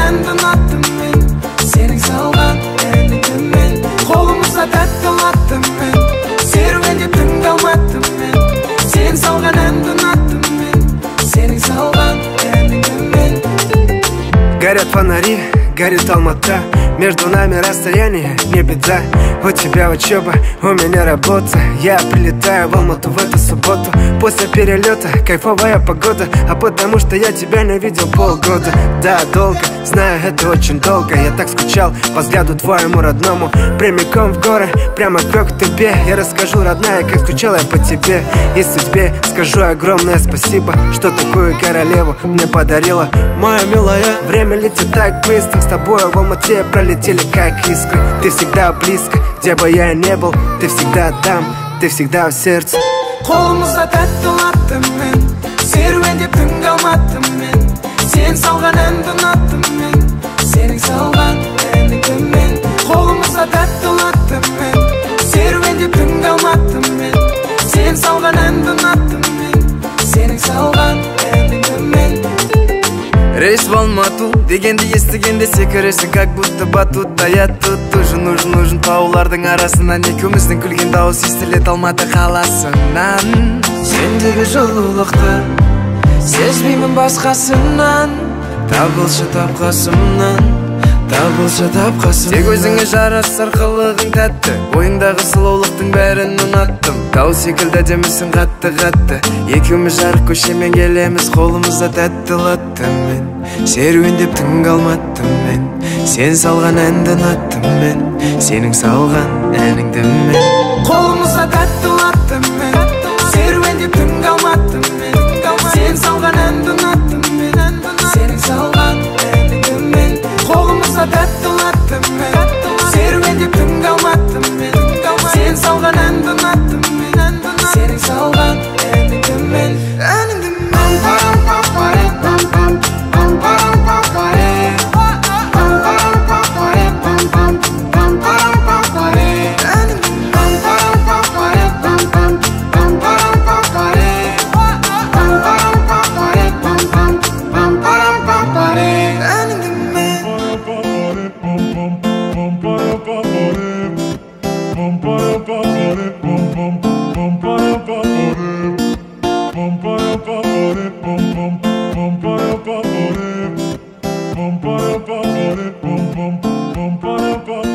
әнді ұнаттым мен, сенің салған әніңді мен. Қолымызда тәтті ұнаттым мен, серуендеп түнге алматтым мен, сен салған әнді ұнаттым мен, сенің салған әніңді мен. Горят фонари, горит Алмата, между нами расстояние, не беда. У тебя учеба, у меня работа. Я прилетаю в Алмату в эту субботу. После перелета кайфовая погода. А потому что я тебя не видел полгода. Да, долго, знаю, это очень долго. Я так скучал по взгляду твоему родному. Прямиком в горы, прямо к тебе. Я расскажу, родная, как скучал я по тебе и судьбе. Скажу огромное спасибо, что такую королеву мне подарила. Моя милая, время летит так быстро. С тобой в Алмате пролетели как искры. Ты всегда близко, где бы я ни был. Ты всегда там, ты всегда в сердце. Қолымызда тәтті ұнаттым мен, серуендеп түнге алматтым мен, сен салған әнді ұнаттым мен, сенің салған әніңді мен. Қолымызда тәтті ұнаттым мен, серуендеп түнге алматтым мен, сен салған әнді ұнаттым мен, сенің салған әніңді мен. Рейс в Алмату дегенді естігенде секіресің, как будто батутта. Я тут нужен таулардың арасынан. Екеуміздің күлген дауыс естілет Алматы қаласынан. Сендегі жылулықты сезбеймін басқасынан. Табылшы тапқасымнан, табылшы тапқасым. Тек өзіңе жарасар қылығың тәтті, ойыңдағы сұлулықтың бәрін ұнаттым. Тау секілді демісің қатты-қатты. Екеуміз жарық көшемен келеміз, қолымызда тәтті ұлаттым мен, серуендеп түнге алматтым мен, сен салған әнді ұнаттым мен, сенің салған әніңді мен. Қолымызда тәтті ұнаттым мен, серуендеп түнге алматтым мен, сен салған әнді ұнаттым мен, сенің салған әніңді мен. Қолымызда тәтті ұнаттым мен, серуендеп түнге алматтым мен, сен салған әнді ұнаттым мен, сенің салған әніңді мен. Әніңді мен. Bum,